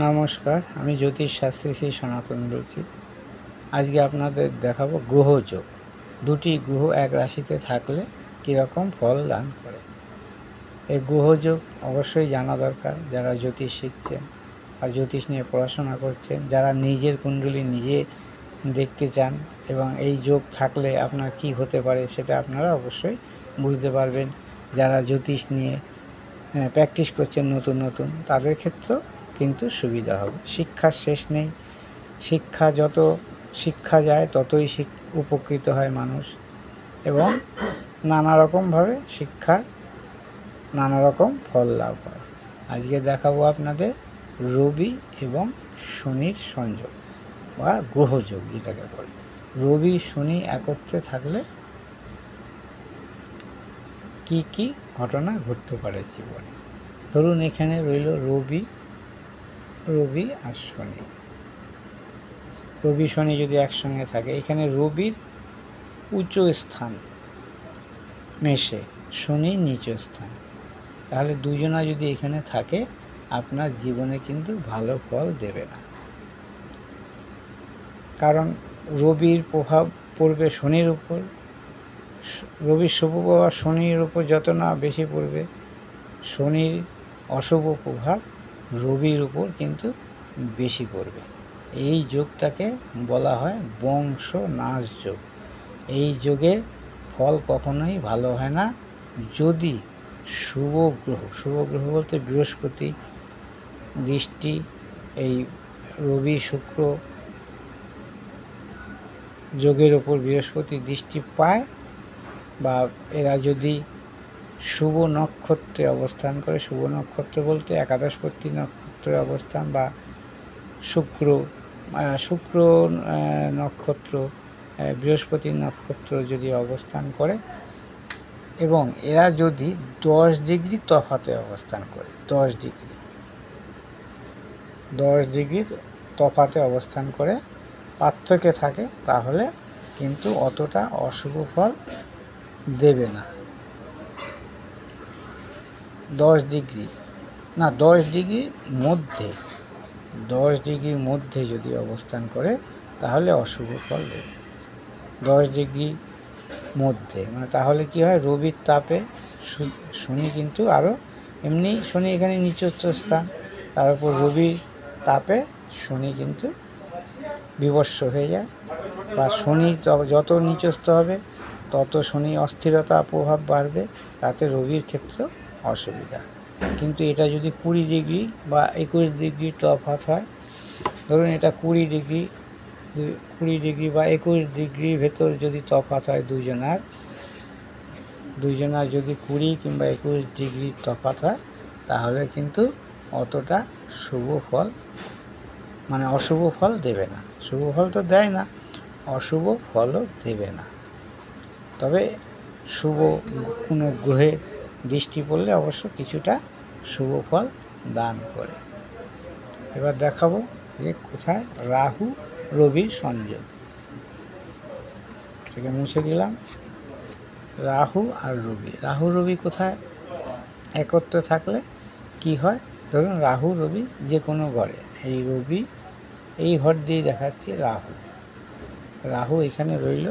নমস্কার, আমি জ্যোতিষ শাস্ত্রী শ্রী সনাতন বলছি। আজকে আপনাদের দেখাবো গ্রহযোগ। দুটি গ্রহ এক রাশিতে থাকলে কীরকম ফল দান করে। এই গ্রহযোগ অবশ্যই জানা দরকার যারা জ্যোতিষ শিখছেন আর জ্যোতিষ নিয়ে পড়াশোনা করছেন, যারা নিজের কুণ্ডলী নিজে দেখতে চান এবং এই যোগ থাকলে আপনার কি হতে পারে সেটা আপনারা অবশ্যই বুঝতে পারবেন। যারা জ্যোতিষ নিয়ে প্র্যাকটিস করছেন নতুন তাদের ক্ষেত্রেও কিন্তু সুবিধা হবে। শিক্ষার শেষ নেই, যত শিক্ষা যায় ততই উপকৃত হয় মানুষ, এবং নানা রকমভাবে শিক্ষার নানা রকম ফল লাভ হয়। আজকে দেখাবো আপনাদের রবি এবং শনির সংযোগ বা গ্রহযোগ যেটাকে বলে। রবি শনি একত্রে থাকলে কি কি ঘটনা ঘটতে পারে জীবনে। ধরুন এখানে রইল রবি আর শনি। রবি শনি যদি একসঙ্গে থাকে, এখানে রবির উচ্চ স্থান মেষে, শনি নিচ স্থান, তাহলে দুজনা যদি এখানে থাকে আপনার জীবনে কিন্তু ভালো ফল দেবে না। কারণ রবির প্রভাব পড়বে শনির উপর, রবির শুভ প্রভাব শনির উপর যত না বেশি পড়বে, শনির অশুভ প্রভাব রবির উপর কিন্তু বেশি পড়বে। এই যোগটাকে বলা হয় বংশ নাশ যোগ। এই যোগের ফল কখনোই ভালো হয় না যদি শুভ গ্রহ বলতে বৃহস্পতি দৃষ্টি, এই রবি শুক্র যোগের ওপর বৃহস্পতি দৃষ্টি পায়, বা এরা যদি শুভ নক্ষত্রে অবস্থান করে। শুভ নক্ষত্র বলতে একাদশপত্তি নক্ষত্রে অবস্থান, বা শুক্র নক্ষত্র, বৃহস্পতি নক্ষত্র যদি অবস্থান করে, এবং এরা যদি 10 ডিগ্রি তফাতে অবস্থান করে, 10 ডিগ্রি তফাতে অবস্থান করে পার্থক্যে থাকে, তাহলে কিন্তু অতটা অশুভ ফল দেবে না। 10 ডিগ্রির মধ্যে যদি অবস্থান করে তাহলে অশুভ ফল দেবে। 10 ডিগ্রি মধ্যে মানে তাহলে কি হয়, রবির তাপে শনি কিন্তু আরও এমনি, শনি এখানে নিচস্থ স্থান, তার উপর রবির তাপে শনি কিন্তু বিবস্ব হয়ে যায়, বা শনি যত নিচস্থ হবে তত শনি অস্থিরতা প্রভাব বাড়বে, তাতে রবির ক্ষেত্রে অসুবিধা। কিন্তু এটা যদি 20 ডিগ্রি বা 21 ডিগ্রি তফাৎ হয়, ধরুন এটা 20 ডিগ্রি বা 21 ডিগ্রির ভেতর যদি তফাৎ হয় দুইজনার যদি 20 কিংবা 21 ডিগ্রি তফাৎ হয়, তাহলে কিন্তু অতটা শুভ ফল মানে অশুভ ফল দেবে না। শুভ ফল তো দেয় না, অশুভ ফলও দেবে না। তবে শুভ কোনো গ্রহে দৃষ্টি পড়লে অবশ্য কিছুটা শুভ ফল দান করে। এবার দেখাবো যে কোথায় রাহু রবির সংযোগ। সেটা মুছে দিলাম। রাহু আর রবি কোথায় একত্রে থাকলে কি হয়। ধরুন রাহু রবি যে কোনো ঘরে, এই রবি এই ঘর দিয়ে দেখাচ্ছি রাহু এখানে রইল,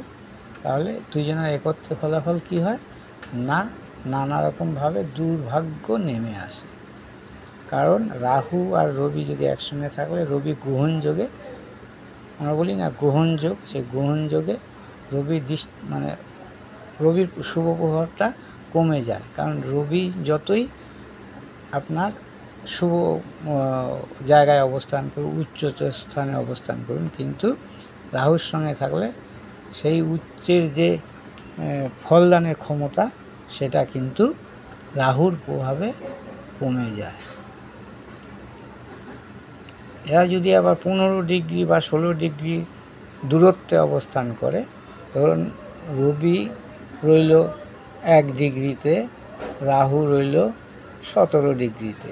তাহলে দুজনের একত্রে ফলাফল কি হয় না, নানা রকমভাবে দুর্ভাগ্য নেমে আসে। কারণ রাহু আর রবি যদি একসঙ্গে থাকলে, রবি গ্রহণ যোগে, আমরা বলি না গ্রহণ যোগ, সেই গ্রহণ যোগে রবির রবির শুভ প্রভাবটা কমে যায়। কারণ রবি যতই আপনার শুভ জায়গায় অবস্থান করুন, উচ্চ স্থানে অবস্থান করুন, কিন্তু রাহুর সঙ্গে থাকলে সেই উচ্চের যে ফলদানের ক্ষমতা সেটা কিন্তু রাহুর প্রভাবে কমে যায়। এরা যদি আবার 15 ডিগ্রি বা 16 ডিগ্রি দূরত্বে অবস্থান করে, ধরুন রবি রইল 1 ডিগ্রিতে, রাহু রইল 17 ডিগ্রিতে,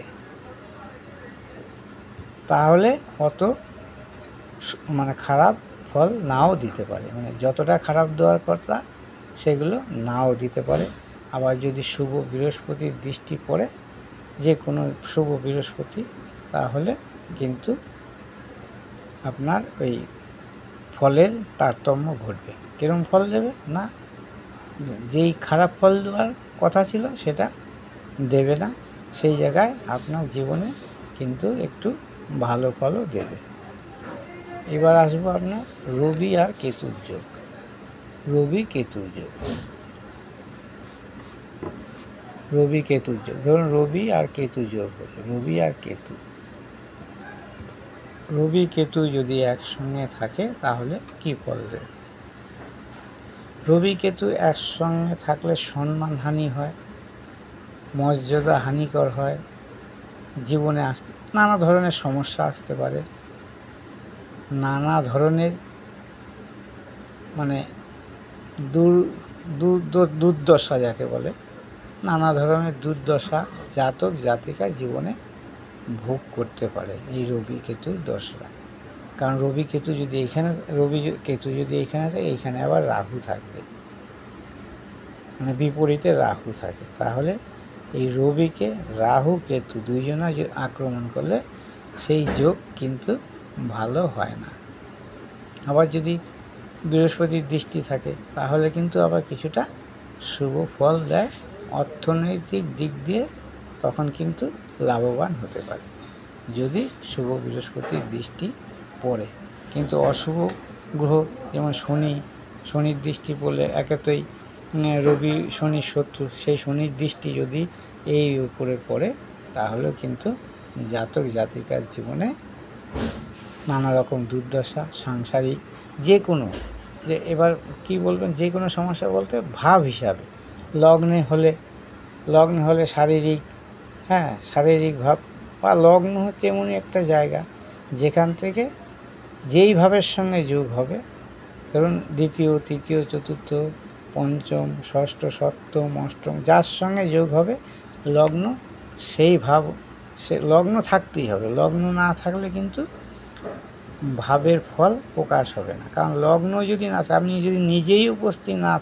তাহলে অত খারাপ ফল নাও দিতে পারে, যতটা খারাপ দেওয়ার কথা সেগুলো নাও দিতে পারে। আবার যদি শুভ বৃহস্পতির দৃষ্টি পড়ে, যে কোনো শুভ বৃহস্পতি, তাহলে কিন্তু আপনার ওই ফলের তারতম্য ঘটবে। কিরম ফল দেবে না, যেই খারাপ ফল দেওয়ার কথা ছিল সেটা দেবে না, সেই জায়গায় আপনার জীবনে কিন্তু একটু ভালো ফলও দেবে। এবার আসবো আপনার রবি আর কেতুর যোগ। রবি কেতুর যোগ, রবি কেতুর যোগ, ধরুন রবি আর কেতু যোগ হলো, রবি আর কেতু, রবি কেতু যদি একসঙ্গে থাকে তাহলে কি ফল দেবে? রবি কেতু একসঙ্গে থাকলে সম্মানহানি হয়, মর্যাদা হানিকর হয়, জীবনে নানা ধরনের সমস্যা আসতে পারে, নানা ধরনের মানে দুর্দশা যাকে বলে, নানা ধরনের দুর্দশা জাতক জাতিকা জীবনে ভোগ করতে পারে এই রবি কেতুর দশা। কারণ রবি কেতু যদি এইখানে, রবি কেতু যদি এইখানে থাকে, এইখানে আবার রাহু থাকবে, মানে বিপরীতে রাহু থাকে, তাহলে এই রবিকে রাহু কেতু দুইজনা আক্রমণ করলে সেই যোগ কিন্তু ভালো হয় না। আবার যদি বৃহস্পতির দৃষ্টি থাকে তাহলে কিন্তু আবার কিছুটা শুভ ফল দেয়, অর্থনৈতিক দিক দিয়ে তখন কিন্তু লাভবান হতে পারে যদি শুভ বৃহস্পতির দৃষ্টি পড়ে। কিন্তু অশুভ গ্রহ যেমন শনির দৃষ্টি পড়লে একেতেই রবি শনির শত্রু, সেই শনির দৃষ্টি যদি এই উপরে পড়ে তাহলে কিন্তু জাতক জাতিকার জীবনে নানা রকম দুর্দশা, সাংসারিক যে কোনো, যে এবার কি বলবেন, যে কোনো সমস্যা বলতে ভাব হিসাবে লগ্নে হলে শারীরিক, শারীরিক ভাব, বা লগ্ন হচ্ছে এমনই একটা জায়গা যেখান থেকে যেই ভাবের সঙ্গে যোগ হবে, ধরুন দ্বিতীয়, তৃতীয়, চতুর্থ, পঞ্চম, ষষ্ঠ, সপ্তম, অষ্টম, যার সঙ্গে যোগ হবে লগ্ন, সেই ভাব, সে লগ্ন থাকতেই হবে। লগ্ন না থাকলে কিন্তু ভাবের ফল প্রকাশ হবে না। কারণ লগ্ন যদি না থাকে, আপনি যদি নিজেই উপস্থিত না